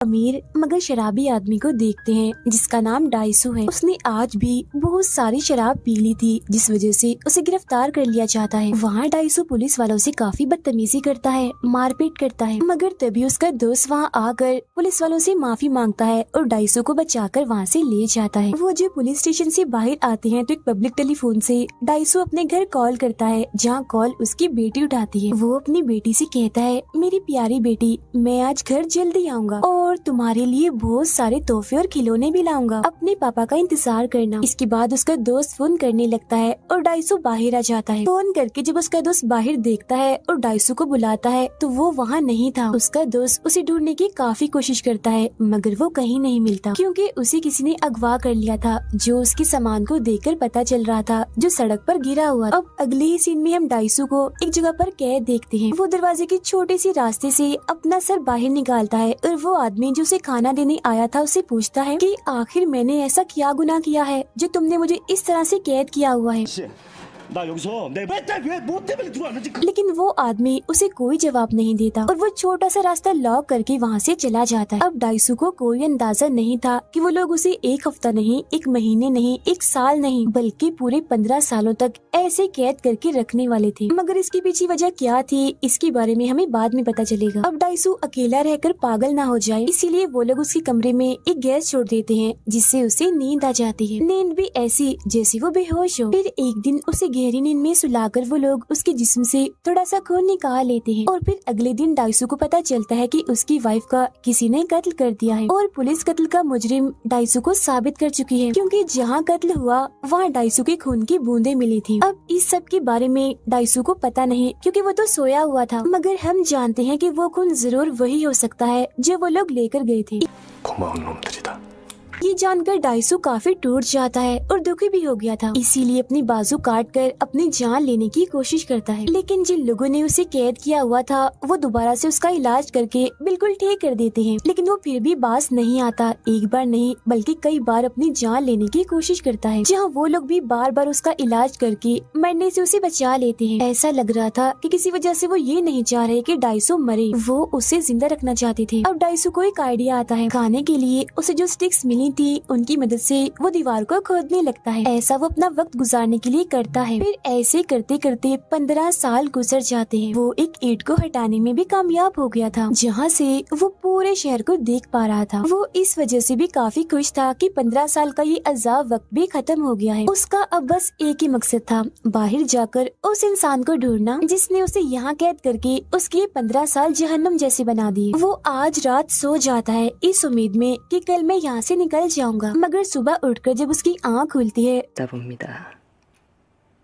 अमीर मगर शराबी आदमी को देखते हैं जिसका नाम डाइसू है। उसने आज भी बहुत सारी शराब पी ली थी जिस वजह से उसे गिरफ्तार कर लिया जाता है। वहाँ डाइसू पुलिस वालों से काफी बदतमीजी करता है, मारपीट करता है, मगर तभी उसका दोस्त वहाँ आकर पुलिस वालों से माफी मांगता है और डाइसू को बचाकर वहाँ से ले जाता है। वो जब पुलिस स्टेशन से बाहर आते हैं तो एक पब्लिक टेलीफोन से डाइसू अपने घर कॉल करता है, जहाँ कॉल उसकी बेटी उठाती है। वो अपनी बेटी से कहता है, मेरी प्यारी बेटी, मैं आज घर जल्दी आऊंगा और तुम्हारे लिए बहुत सारे तोहफे और खिलौने भी लाऊंगा। अपने पापा का इंतजार करना। इसके बाद उसका दोस्त फोन करने लगता है और डाइसू बाहर आ जाता है। फोन करके जब उसका दोस्त बाहर देखता है और डाइसू को बुलाता है तो वो वहाँ नहीं था। उसका दोस्त उसे ढूंढने की काफी कोशिश करता है मगर वो कहीं नहीं मिलता, क्योंकि उसे किसी ने अगवा कर लिया था जो उसके सामान को देखकर पता चल रहा था, जो सड़क पर गिरा हुआ। अब अगले ही सीन में हम डाइसू को एक जगह पर कैद देखते हैं। वो दरवाजे के छोटे से रास्ते से अपना सर बाहर निकालता है और वो आदमी जो उसे खाना देने आया था उसे पूछता है कि आखिर मैंने ऐसा क्या गुनाह किया है जो तुमने मुझे इस तरह से कैद किया हुआ है। 나 여기서 내 맨날 왜 뭐 때문에 들어왔는지 लेकिन वो आदमी उसे कोई जवाब नहीं देता और वो छोटा सा रास्ता लॉक करके वहाँ से चला जाता है। अब डाइसू को कोई अंदाजा नहीं था कि वो लोग उसे एक हफ्ता नहीं, एक महीने नहीं, एक साल नहीं, बल्कि पूरे 15 सालों तक ऐसे कैद करके रखने वाले थे। मगर इसकी पीछे वजह क्या थी, इसके बारे में हमें बाद में पता चलेगा। अब डाइसू अकेला रहकर पागल ना हो जाए, इसीलिए वो लोग उसके कमरे में एक गैस छोड़ देते हैं जिससे उसे नींद आ जाती है। नींद भी ऐसी जैसे वो बेहोश हो। फिर एक दिन उसे गहरी नींद में सुलाकर वो लोग उसके जिस्म से थोड़ा सा खून निकाल लेते हैं और फिर अगले दिन डाइसू को पता चलता है कि उसकी वाइफ का किसी ने कत्ल कर दिया है और पुलिस कत्ल का मुजरिम डाइसू को साबित कर चुकी है, क्योंकि जहाँ कत्ल हुआ वहाँ डाइसू के खून की बूंदें मिली थी। अब इस सब के बारे में डाइसू को पता नहीं, क्योंकि वो तो सोया हुआ था, मगर हम जानते हैं कि वो खून जरूर वही हो सकता है जो वो लोग लेकर गए थे। 고마운 놈들이다. ये जानकर डाइसू काफी टूट जाता है और दुखी भी हो गया था, इसीलिए अपनी बाजू काट कर अपनी जान लेने की कोशिश करता है। लेकिन जिन लोगों ने उसे कैद किया हुआ था वो दोबारा से उसका इलाज करके बिल्कुल ठीक कर देते हैं, लेकिन वो फिर भी बाज नहीं आता। एक बार नहीं बल्कि कई बार अपनी जान लेने की कोशिश करता है, जहाँ वो लोग भी बार बार उसका इलाज करके मरने से उसे बचा लेते हैं। ऐसा लग रहा था कि किसी वजह से वो ये नहीं चाह रहे कि डाइसू मरे, वो उसे जिंदा रखना चाहते थे। अब डाइसू को एक आइडिया आता है। खाने के लिए उसे जो स्टिक्स मिली थी उनकी मदद से वो दीवार को खोदने लगता है। ऐसा वो अपना वक्त गुजारने के लिए करता है। फिर ऐसे करते करते 15 साल गुजर जाते हैं। वो एक ईंट को हटाने में भी कामयाब हो गया था, जहाँ से वो पूरे शहर को देख पा रहा था। वो इस वजह से भी काफी खुश था कि 15 साल का ये अजाब वक्त भी खत्म हो गया है। उसका अब बस एक ही मकसद था, बाहर जाकर उस इंसान को ढूंढना जिसने उसे यहाँ कैद करके उसके 15 साल जहन्नुम जैसे बना दिए। वो आज रात सो जाता है इस उम्मीद में कि कल मैं यहाँ से निकल जाऊंगा, मगर सुबह उठकर जब उसकी आँख खुलती है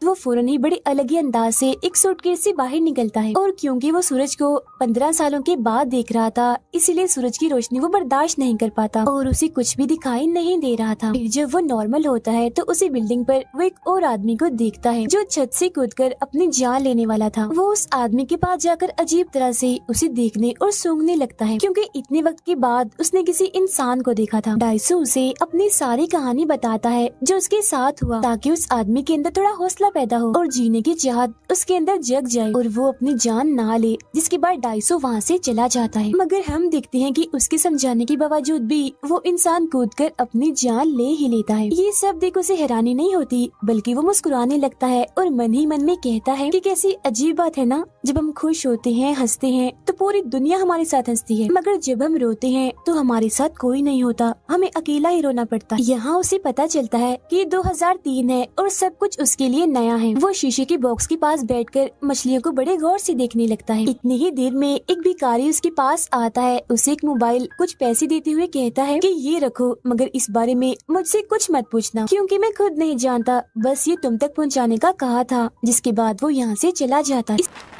वो फौरन ही बड़े अलग ही अंदाज से एक सूटकेस से बाहर निकलता है। और क्योंकि वो सूरज को 15 सालों के बाद देख रहा था, इसीलिए सूरज की रोशनी वो बर्दाश्त नहीं कर पाता और उसे कुछ भी दिखाई नहीं दे रहा था। फिर जब वो नॉर्मल होता है तो उसी बिल्डिंग पर वो एक और आदमी को देखता है जो छत से कूदकर अपनी जान लेने वाला था। वो उस आदमी के पास जाकर अजीब तरह से उसे देखने और सूंघने लगता है, क्योंकि इतने वक्त के बाद उसने किसी इंसान को देखा था। डाइसू उसे अपनी सारी कहानी बताता है जो उसके साथ हुआ, ताकि उस आदमी के अंदर थोड़ा हौसला पैदा हो और जीने की चाहत उसके अंदर जग जाए और वो अपनी जान ना ले। जिसके बाद डाइसू वहाँ से चला जाता है, मगर हम देखते हैं कि उसके समझाने के बावजूद भी वो इंसान कूदकर अपनी जान ले ही लेता है। ये सब देख उसे हैरानी नहीं होती, बल्कि वो मुस्कुराने लगता है और मन ही मन में कहता है कि कैसी अजीब बात है ना, जब हम खुश होते हैं, हंसते हैं तो पूरी दुनिया हमारे साथ हंसती है, मगर जब हम रोते हैं तो हमारे साथ कोई नहीं होता, हमें अकेला ही रोना पड़ता है। यहाँ उसे पता चलता है कि 2003 है और सब कुछ उसके लिए नया है। वो शीशे के बॉक्स के पास बैठकर मछलियों को बड़े गौर से देखने लगता है। इतनी ही देर में एक भिखारी उसके पास आता है, उसे एक मोबाइल, कुछ पैसे देते हुए कहता है कि ये रखो, मगर इस बारे में मुझसे कुछ मत पूछना, क्योंकि मैं खुद नहीं जानता, बस ये तुम तक पहुंचाने का कहा था। जिसके बाद वो यहाँ से चला जाता है।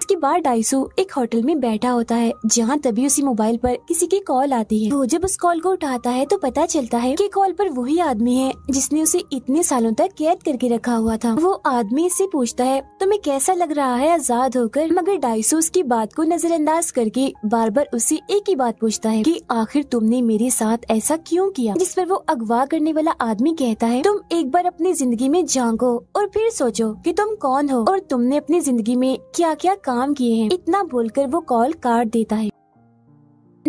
इसके बाद डाइसू एक होटल में बैठा होता है, जहाँ तभी उसी मोबाइल पर किसी की कॉल आती है। वो जब उस कॉल को उठाता है तो पता चलता है कि कॉल पर वही आदमी है जिसने उसे इतने सालों तक कैद करके रखा हुआ था। वो आदमी इससे पूछता है तुम्हें कैसा लग रहा है आजाद होकर, मगर डाइसू उसकी बात को नजरअंदाज करके बार बार उससे एक ही बात पूछता है कि आखिर तुमने मेरे साथ ऐसा क्यों किया। जिस पर वो अगवा करने वाला आदमी कहता है तुम एक बार अपनी जिंदगी में झांको और फिर सोचो कि तुम कौन हो और तुमने अपनी जिंदगी में क्या क्या काम किए हैं। इतना बोलकर वो कॉल काट देता है।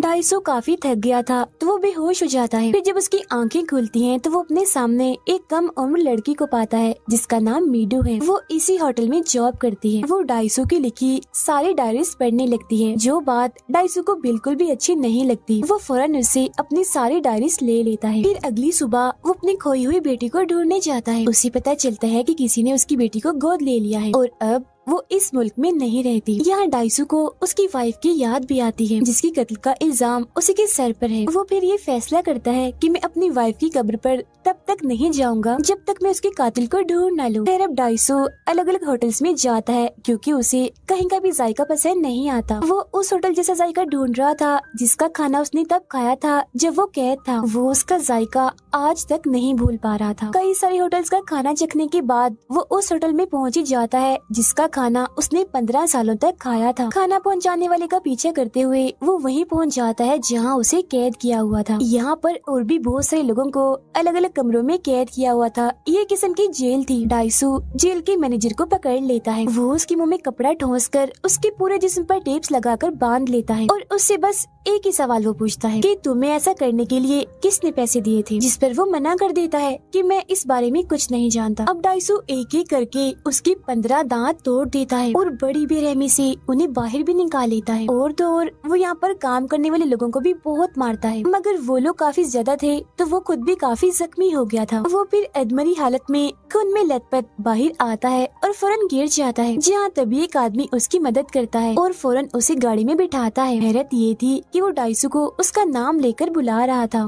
डाइसो काफी थक गया था तो वो बेहोश हो जाता है। फिर जब उसकी आंखें खुलती हैं तो वो अपने सामने एक कम उम्र लड़की को पाता है जिसका नाम मीडू है। वो इसी होटल में जॉब करती है। वो डाइसो की लिखी सारी डायरीज पढ़ने लगती है, जो बात डाइसो को बिल्कुल भी अच्छी नहीं लगती। वो फौरन उससे अपनी सारी डायरीज ले लेता है। फिर अगली सुबह वो अपनी खोई हुई बेटी को ढूंढने जाता है। उसे पता चलता है कि किसी ने उसकी बेटी को गोद ले लिया है और अब वो इस मुल्क में नहीं रहती। यहाँ डाइसो को उसकी वाइफ की याद भी आती है जिसकी कत्ल का इल्जाम उसी के सर पर है। वो फिर ये फैसला करता है कि मैं अपनी वाइफ की कब्र पर तब तक नहीं जाऊंगा जब तक मैं उसके कातिल को ढूंढ न लूं। फिर अब डाइसो अलग अलग होटल्स में जाता है क्योंकि उसे कहीं का भी जायका पसंद नहीं आता। वो उस होटल जैसा जायका ढूंढ रहा था जिसका खाना उसने तब खाया था जब वो कैद था। वो उसका जायका आज तक नहीं भूल पा रहा था। कई सारे होटल्स का खाना चखने के बाद वो उस होटल में पहुंच ही जाता है जिसका खाना उसने 15 सालों तक खाया था। खाना पहुंचाने वाले का पीछा करते हुए वो वहीं पहुंच जाता है जहां उसे कैद किया हुआ था। यहाँ पर और भी बहुत सारे लोगों को अलग अलग कमरों में कैद किया हुआ था। ये किस्म की जेल थी। डाइसो जेल के मैनेजर को पकड़ लेता है। वो उसके मुंह में कपड़ा ठोंसकर उसके पूरे जिस्म पर टेप्स लगाकर बांध लेता है और उससे बस एक ही सवाल वो पूछता है कि तुम्हें ऐसा करने के लिए किसने पैसे दिए थे, जिस पर वो मना कर देता है कि मैं इस बारे में कुछ नहीं जानता। अब डाइसो एक एक करके उसकी 15 दांत तोड़ देता है और बड़ी बेरहमी से उन्हें बाहर भी निकाल लेता है। और तो और वो यहाँ पर काम करने वाले लोगों को भी बहुत मारता है, मगर वो लोग काफी ज्यादा थे तो वो खुद भी काफी जख्मी हो गया था। वो फिर अधमरी हालत में खून में लथपथ बाहर आता है और फौरन गिर जाता है, जहाँ तभी एक आदमी उसकी मदद करता है और फौरन उसे गाड़ी में बिठाता है। हैरत ये थी कि वो डाइसो को उसका नाम लेकर बुला रहा था,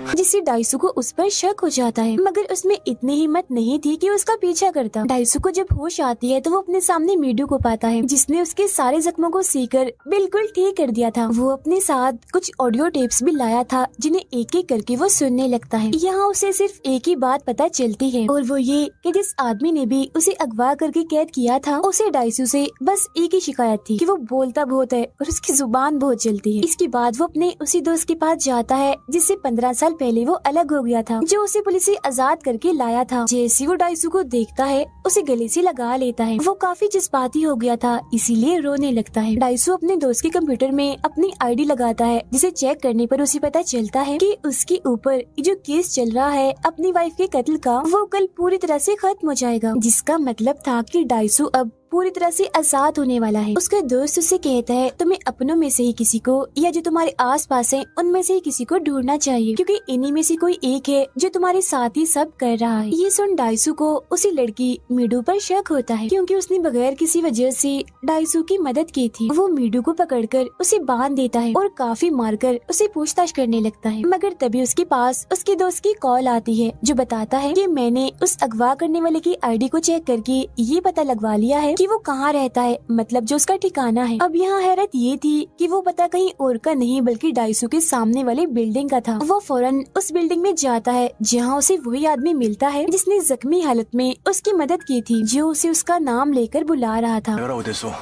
जिससे डाइसो को उस पर शक हो जाता है, मगर उसमें इतनी हिम्मत नहीं थी कि उसका पीछा करता। डाइसो को जब होश आती है तो वो अपने सामने मीडू को पाता है जिसने उसके सारे जख्मों को सीकर बिल्कुल ठीक कर दिया था। वो अपने साथ कुछ ऑडियो टेप्स भी लाया था जिन्हें एक एक करके वो सुनने लगता है। यहाँ उसे सिर्फ एक ही बात पता चलती है और वो ये कि जिस आदमी ने भी उसे अगवा करके कैद किया था उसे डाइसो से बस एक ही शिकायत थी कि वो बोलता बहुत है और उसकी जुबान बहुत जलती है। इसके बाद वो अपने उसी दोस्त के पास जाता है जिससे 15 साल पहले वो अलग हो गया था, जो उसे पुलिस से आजाद करके लाया था। जैसे वो डाइसो को देखता है उसे गले से लगा लेता है। वो काफी जज्बाती हो गया था इसीलिए रोने लगता है। डाइसो अपने दोस्त के कंप्यूटर में अपनी आईडी लगाता है जिसे चेक करने पर उसे पता चलता है कि उसके ऊपर जो केस चल रहा है अपनी वाइफ के कत्ल का, वो कल पूरी तरह से खत्म हो जाएगा, जिसका मतलब था कि डाइसो अब पूरी तरह से आजाद होने वाला है। उसका दोस्त उसे कहता है तुम्हें अपनों में से ही किसी को या जो तुम्हारे आसपास है उनमें से ही किसी को ढूंढना चाहिए, क्योंकि इन्हीं में से कोई एक है जो तुम्हारे साथ ही सब कर रहा है। ये सुन डाइसो को उसी लड़की मीडू पर शक होता है क्योंकि उसने बगैर किसी वजह से डाइसो की मदद की थी। वो मीडू को पकड़कर उसे बांध देता है और काफी मारकर उसे पूछताछ करने लगता है, मगर तभी उसके पास उसके दोस्त की कॉल आती है जो बताता है कि मैंने उस अगवा करने वाले की आईडी को चेक करके ये पता लगवा लिया है कि वो कहाँ रहता है, मतलब जो उसका ठिकाना है। अब यहाँ हैरत ये थी कि वो पता कहीं और का नहीं बल्कि डाइसो के सामने वाली बिल्डिंग का था। वो फौरन उस बिल्डिंग में जाता है जहाँ उसे वही आदमी मिलता है जिसने जख्मी हालत में उसकी मदद की थी, जो उसे उसका नाम लेकर बुला रहा था।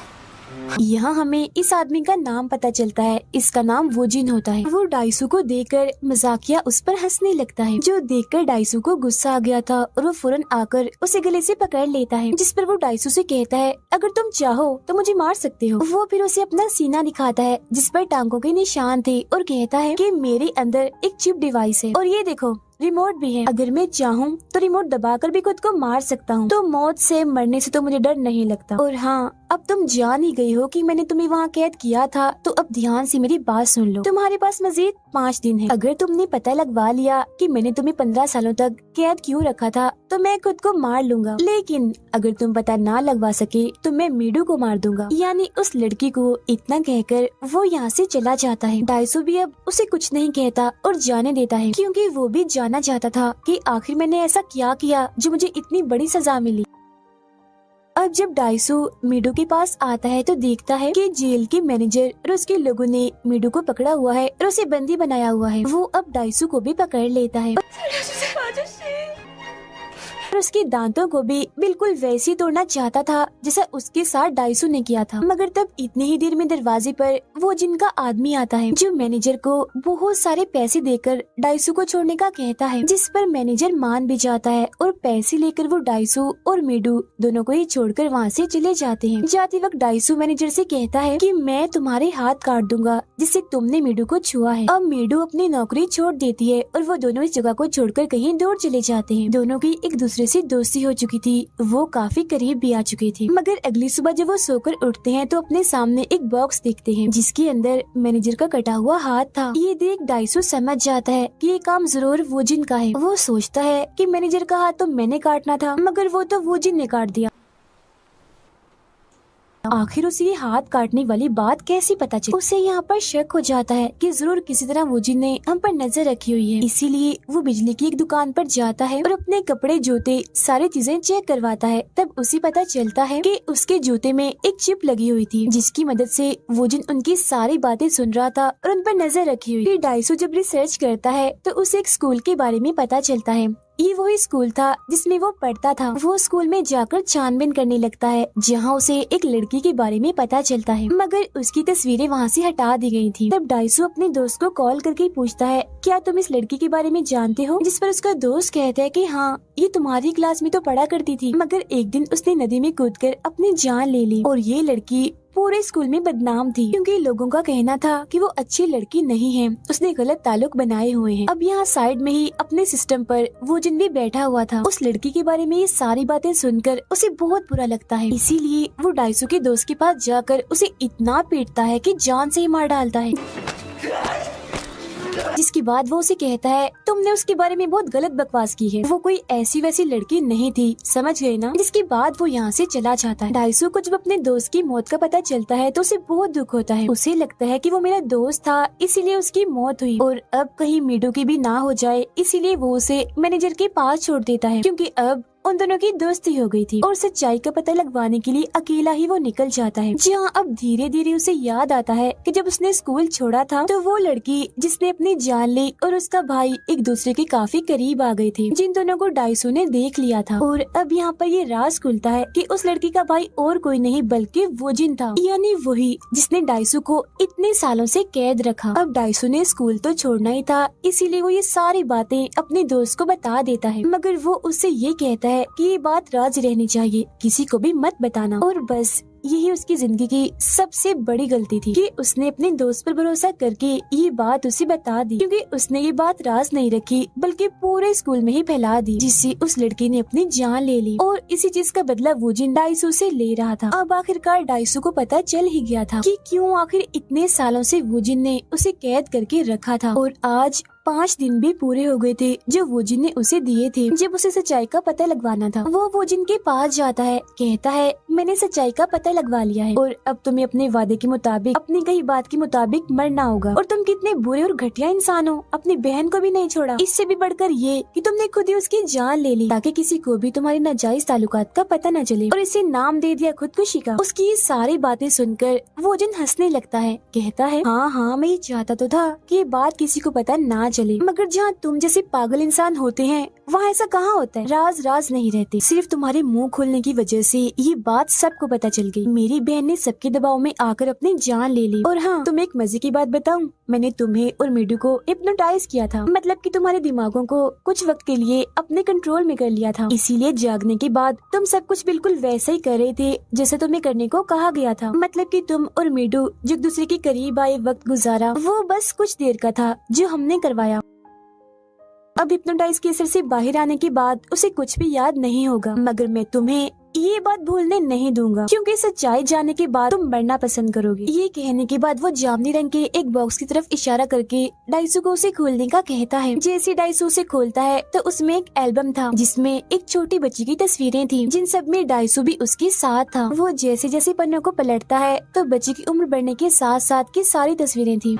यहाँ हमें इस आदमी का नाम पता चलता है, इसका नाम वोजिन होता है। वो डाइसो को देखकर मजाकिया उस पर हंसने लगता है, जो देखकर डाइसो को गुस्सा आ गया था और वो फौरन आकर उसे गले से पकड़ लेता है, जिस पर वो डाइसो से कहता है अगर तुम चाहो तो मुझे मार सकते हो। वो फिर उसे अपना सीना दिखाता है जिस पर टांगों के निशान थे और कहता है कि मेरे अंदर एक चिप डिवाइस है और ये देखो रिमोट भी है, अगर मैं चाहूँ तो रिमोट दबाकर भी खुद को मार सकता हूँ, तो मौत से मरने से तो मुझे डर नहीं लगता। और हाँ, अब तुम जान ही गई हो कि मैंने तुम्हें वहाँ कैद किया था, तो अब ध्यान से मेरी बात सुन लो। तुम्हारे पास मजीद 5 दिन है। अगर तुमने पता लगवा लिया कि मैंने तुम्हें 15 सालों तक कैद क्यों रखा था तो मैं खुद को मार लूंगा, लेकिन अगर तुम पता ना लगवा सके तो मैं मीडू को मार दूंगा। यानी उस लड़की को इतना कहकर वो यहाँ से चला जाता है। डाइसो भी अब उसे कुछ नहीं कहता और जाने देता है, क्योंकि वो भी जानना चाहता था कि आखिर मैंने ऐसा क्या किया जो मुझे इतनी बड़ी सजा मिली। अब जब डाइसो मीडू के पास आता है तो देखता है कि जेल के मैनेजर और उसके लोगों ने मीडू को पकड़ा हुआ है और उसे बंदी बनाया हुआ है। वो अब डाइसो को भी पकड़ लेता है। और उसके दांतों को भी बिल्कुल वैसे ही तोड़ना चाहता था जैसा उसके साथ डाइसू ने किया था। मगर तब इतनी ही देर में दरवाजे पर वो जिनका आदमी आता है जो मैनेजर को बहुत सारे पैसे देकर डाइसू को छोड़ने का कहता है, जिस पर मैनेजर मान भी जाता है और पैसे लेकर वो डाइसू और मीडू दोनों को ही छोड़कर वहाँ से चले जाते हैं। जाते वक्त डाइसू मैनेजर से कहता है कि मैं तुम्हारे हाथ काट दूंगा जिससे तुमने मीडू को छुआ है। अब मीडू अपनी नौकरी छोड़ देती है और वो दोनों इस जगह को छोड़कर कहीं दूर चले जाते हैं। दोनों की एक दूसरे से दोस्ती हो चुकी थी, वो काफी करीब भी आ चुकी थी। मगर अगली सुबह जब वो सोकर उठते हैं तो अपने सामने एक बॉक्स देखते हैं जिसके अंदर मैनेजर का कटा हुआ हाथ था। ये देख डाइसू समझ जाता है कि ये काम जरूर वोजिन का है। वो सोचता है कि मैनेजर का हाथ तो मैंने काटना था मगर वो तो वोजिन ने काट दिया। आखिर उसे ये हाथ काटने वाली बात कैसी पता चली। उसे यहाँ पर शक हो जाता है कि जरूर किसी तरह वोजिन ने हम पर नजर रखी हुई है। इसीलिए वो बिजली की एक दुकान पर जाता है और अपने कपड़े जूते सारी चीजें चेक करवाता है। तब उसे पता चलता है कि उसके जूते में एक चिप लगी हुई थी जिसकी मदद से वोजिन उनकी सारी बातें सुन रहा था और उन पर नजर रखी हुई। डाइसू जब रिसर्च करता है तो उसे एक स्कूल के बारे में पता चलता है। ये वही स्कूल था जिसमें वो पढ़ता था। वो स्कूल में जाकर छानबीन करने लगता है जहाँ उसे एक लड़की के बारे में पता चलता है मगर उसकी तस्वीरें वहाँ से हटा दी गई थी। तब डाइसू अपने दोस्त को कॉल करके पूछता है, क्या तुम इस लड़की के बारे में जानते हो? जिस पर उसका दोस्त कहता है कि हाँ, ये तुम्हारी क्लास में तो पढ़ा करती थी मगर एक दिन उसने नदी में कूदकर अपनी जान ले ली। और ये लड़की पूरे स्कूल में बदनाम थी क्योंकि लोगों का कहना था कि वो अच्छी लड़की नहीं है, उसने गलत ताल्लुक बनाए हुए हैं। अब यहाँ साइड में ही अपने सिस्टम पर वोजिन भी बैठा हुआ था। उस लड़की के बारे में ये सारी बातें सुनकर उसे बहुत बुरा लगता है। इसीलिए वो डाइसू के दोस्त के पास जाकर उसे इतना पीटता है कि जान से ही मार डालता है। जिसके बाद वो उसे कहता है, तुमने उसके बारे में बहुत गलत बकवास की है, वो कोई ऐसी वैसी लड़की नहीं थी, समझ गए ना? जिसके बाद वो यहाँ से चला जाता है। डाइसू को जब अपने दोस्त की मौत का पता चलता है तो उसे बहुत दुख होता है। उसे लगता है कि वो मेरा दोस्त था इसीलिए उसकी मौत हुई और अब कहीं मीडू की भी ना हो जाए, इसीलिए वो उसे मैनेजर के पास छोड़ देता है क्योंकि अब उन दोनों की दोस्ती हो गई थी। और सच्चाई का पता लगवाने के लिए अकेला ही वो निकल जाता है। जहाँ अब धीरे धीरे उसे याद आता है कि जब उसने स्कूल छोड़ा था तो वो लड़की जिसने अपनी जान ली और उसका भाई एक दूसरे के काफी करीब आ गए थे, जिन दोनों को डाइसू ने देख लिया था। और अब यहाँ पर ये राज खुलता है कि उस लड़की का भाई और कोई नहीं बल्कि वोजिन था, यानी वही जिसने डाइसू को इतने सालों से कैद रखा। अब डाइसू ने स्कूल तो छोड़ना ही था, इसीलिए वो ये सारी बातें अपने दोस्त को बता देता है मगर वो उससे ये कहता है कि ये बात राज रहनी चाहिए, किसी को भी मत बताना। और बस यही उसकी जिंदगी की सबसे बड़ी गलती थी कि उसने अपने दोस्त पर भरोसा करके ये बात उसे बता दी, क्योंकि उसने ये बात राज नहीं रखी बल्कि पूरे स्कूल में ही फैला दी, जिससे उस लड़की ने अपनी जान ले ली। और इसी चीज का बदला वोजिन डाइसू से ले रहा था। अब आखिरकार डाइसू को पता चल ही गया था कि क्यों आखिर इतने सालों से वोजिन ने उसे कैद करके रखा था। और आज 5 दिन भी पूरे हो गए थे जो वोजिन ने उसे दिए थे जब उसे सच्चाई का पता लगवाना था। वो वोजिन के पास जाता है, कहता है, मैंने सच्चाई का पता लगवा लिया है और अब तुम्हें अपने वादे के मुताबिक, अपनी कही बात के मुताबिक मरना होगा। और तुम कितने बुरे और घटिया इंसान हो, अपनी बहन को भी नहीं छोड़ा। इससे भी बढ़कर ये कि तुमने खुद ही उसकी जान ले ली ताकि किसी को भी तुम्हारी नाजायज ताल्लुकात का पता न चले, और इसे नाम दे दिया खुदकुशी का। उसकी ये सारी बातें सुनकर वोजिन हंसने लगता है, कहता है, हाँ मैं ये चाहता तो था कि ये बात किसी को पता ना चले, मगर जहाँ तुम जैसे पागल इंसान होते हैं वहाँ ऐसा कहाँ होता है। राज राज नहीं रहते, सिर्फ तुम्हारे मुंह खोलने की वजह से ये बात सबको पता चल गई। मेरी बहन ने सबके दबाव में आकर अपनी जान ले ली। और हाँ, तुम्हें एक मजे की बात बताऊं, मैंने तुम्हें और मीडू को हिप्नोटाइज किया था, मतलब कि तुम्हारे दिमागों को कुछ वक्त के लिए अपने कंट्रोल में कर लिया था। इसीलिए जागने के बाद तुम सब कुछ बिल्कुल वैसा ही कर रहे थे जैसे तुम्हें करने को कहा गया था। मतलब कि तुम और मीडू जो एक दूसरे के करीब आए वक्त गुजारा, वो बस कुछ देर का था जो हमने करवाया। अब हिप्नोटाइज के असर से बाहर आने के बाद उसे कुछ भी याद नहीं होगा, मगर मैं तुम्हें ये बात भूलने नहीं दूंगा क्योंकि सच्चाई जानने के बाद तुम मरना पसंद करोगे। ये कहने के बाद वो जामुनी रंग के एक बॉक्स की तरफ इशारा करके डाइसू को उसे खोलने का कहता है। जैसे डाइसू उसे खोलता है तो उसमें एक एल्बम था जिसमें एक छोटी बच्ची की तस्वीरें थी, जिन सब में डाइसू भी उसके साथ था। वो जैसे जैसे पन्नों को पलटता है तो बच्ची की उम्र बढ़ने के साथ साथ की सारी तस्वीरें थी।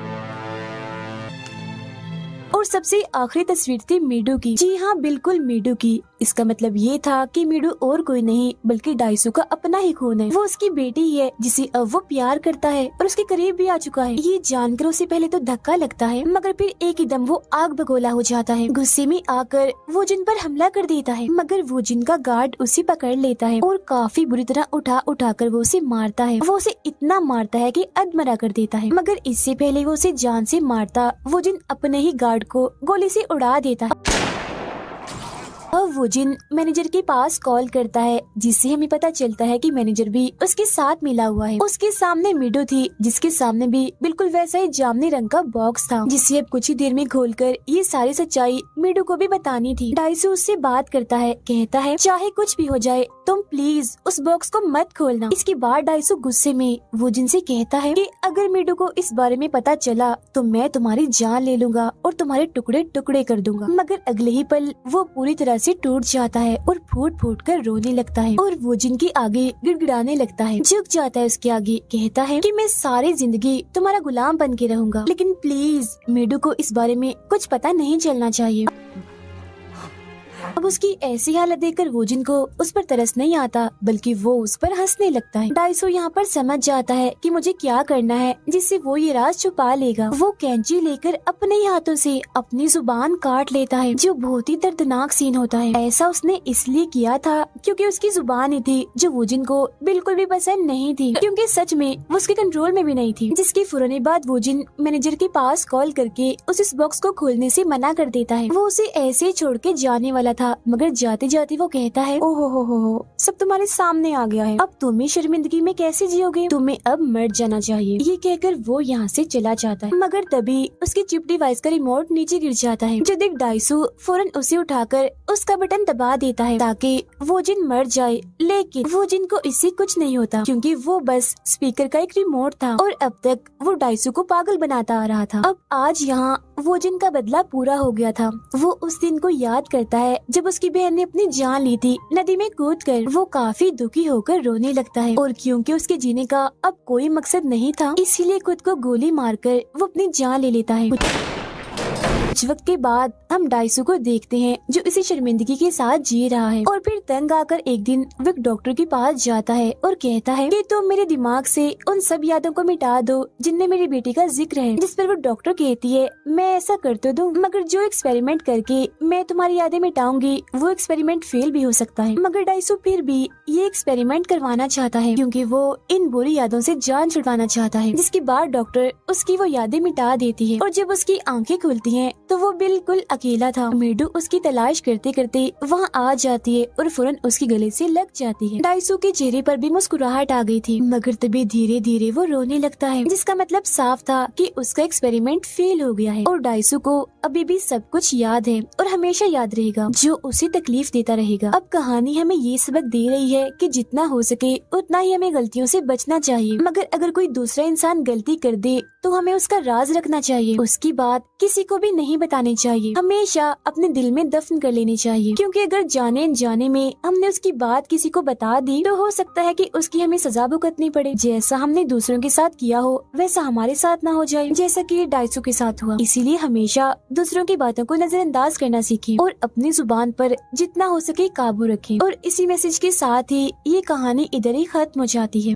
और सबसे आखिरी तस्वीर थी मीडू की। जी हाँ, बिल्कुल मीडू की, इसका मतलब ये था कि मीडू और कोई नहीं बल्कि डाइसू का अपना ही खून है। वो उसकी बेटी ही है जिसे अब वो प्यार करता है और उसके करीब भी आ चुका है। ये जानकर उसे पहले तो धक्का लगता है, मगर फिर एक ही दम वो आग बगोला हो जाता है। गुस्से में आकर वो जिन पर हमला कर देता है, मगर वो जिन का गार्ड उसे पकड़ लेता है और काफी बुरी तरह उठा कर वो उसे मारता है। वो उसे इतना मारता है कि अधमरा कर देता है, मगर इससे पहले वो उसे जान से मारता वो जिन अपने ही गार्ड को गोली से उड़ा देता है। अब वो जिन मैनेजर के पास कॉल करता है, जिससे हमें पता चलता है कि मैनेजर भी उसके साथ मिला हुआ है। उसके सामने मीडू थी, जिसके सामने भी बिल्कुल वैसा ही जामुनी रंग का बॉक्स था, जिसे अब कुछ ही देर में खोलकर ये सारी सच्चाई मीडू को भी बतानी थी। डाइसू उससे बात करता है, कहता है चाहे कुछ भी हो जाए तुम प्लीज उस बॉक्स को मत खोलना। इसके बाद डाइसू गुस्से में वो जिन से कहता है कि अगर मीडू को इस बारे में पता चला तो मैं तुम्हारी जान ले लूंगा और तुम्हारे टुकड़े टुकड़े कर दूंगा। मगर अगले ही पल वो पूरी तरह से टूट जाता है और फूट फूट कर रोने लगता है और वो जिनके आगे गिड़गिड़ाने लगता है, झुक जाता है उसके आगे, कहता है कि मैं सारी जिंदगी तुम्हारा गुलाम बन के रहूंगा, लेकिन प्लीज मीडू को इस बारे में कुछ पता नहीं चलना चाहिए। अब उसकी ऐसी हालत देखकर वो जिनको उस पर तरस नहीं आता बल्कि वो उस पर हंसने लगता है। डाइसू यहाँ पर समझ जाता है कि मुझे क्या करना है जिससे वो ये राज छुपा लेगा। वो कैंची लेकर अपने ही हाथों से अपनी जुबान काट लेता है, जो बहुत ही दर्दनाक सीन होता है। ऐसा उसने इसलिए किया था क्योंकि उसकी जुबान ही थी जो वो जिनको बिल्कुल भी पसंद नहीं थी, क्योंकि सच में वो उसके कंट्रोल में भी नहीं थी। जिसके फौरन बाद वो जिन मैनेजर के पास कॉल करके उस बॉक्स को खोलने से मना कर देता है। वो उसे ऐसे छोड़ के जाने वाला था, मगर जाते जाते वो कहता है ओहो हो सब तुम्हारे सामने आ गया है, अब तुम्हें शर्मिंदगी में कैसे जियोगे, तुम्हें अब मर जाना चाहिए। ये कहकर वो यहाँ से चला जाता है, मगर तभी उसकी चिप डिवाइस का रिमोट नीचे गिर जाता है, जो देख डाइसू फौरन उसे उठाकर उसका बटन दबा देता है ताकि वो जिन मर जाए। लेकिन वो जिन को इससे कुछ नहीं होता क्योंकि वो बस स्पीकर का एक रिमोट था और अब तक वो डाइसू को पागल बनाता आ रहा था। अब आज यहाँ वो जिन का बदला पूरा हो गया था। वो उस दिन को याद करता है जब उसकी बहन ने अपनी जान ली थी नदी में कूदकर। वो काफी दुखी होकर रोने लगता है और क्योंकि उसके जीने का अब कोई मकसद नहीं था, इसीलिए खुद को गोली मारकर वो अपनी जान ले लेता है। कुछ वक्त के बाद हम डाइसू को देखते हैं जो इसी शर्मिंदगी के साथ जी रहा है और फिर तंग आकर एक दिन वो एक डॉक्टर के पास जाता है और कहता है कि तुम मेरे दिमाग से उन सब यादों को मिटा दो जिनमें मेरी बेटी का जिक्र है। जिस पर वो डॉक्टर कहती है मैं ऐसा कर तो दूं, मगर जो एक्सपेरिमेंट करके मैं तुम्हारी यादें मिटाऊंगी वो एक्सपेरिमेंट फेल भी हो सकता है। मगर डाइसू फिर भी ये एक्सपेरिमेंट करवाना चाहता है क्योंकि वो इन बुरी यादों से जान छुड़वाना चाहता है। जिसके बाद डॉक्टर उसकी वो यादें मिटा देती है और जब उसकी आंखें खुलती हैं तो वो बिल्कुल अकेला था। मीडू उसकी तलाश करते करते वहाँ आ जाती है और फौरन उसके गले से लग जाती है। डाइसू के चेहरे पर भी मुस्कुराहट आ गई थी, मगर तभी धीरे धीरे वो रोने लगता है, जिसका मतलब साफ था कि उसका एक्सपेरिमेंट फेल हो गया है और डाइसू को अभी भी सब कुछ याद है और हमेशा याद रहेगा, जो उसे तकलीफ देता रहेगा। अब कहानी हमें ये सबक दे रही है कि जितना हो सके उतना ही हमें गलतियों से बचना चाहिए, मगर अगर कोई दूसरा इंसान गलती कर दे तो हमें उसका राज रखना चाहिए, उसकी बात किसी को भी नहीं बतानी चाहिए, हमेशा अपने दिल में दफन कर लेनी चाहिए। क्योंकि अगर जाने अनजाने में हमने उसकी बात किसी को बता दी तो हो सकता है कि उसकी हमें सजा भुगतनी पड़े। जैसा हमने दूसरों के साथ किया हो वैसा हमारे साथ ना हो जाए, जैसा कि ये डाइसू के साथ हुआ। इसीलिए हमेशा दूसरों की बातों को नजरअंदाज करना सीखें और अपनी जुबान पर जितना हो सके काबू रखें। और इसी मैसेज के साथ ही ये कहानी इधर ही खत्म हो जाती है।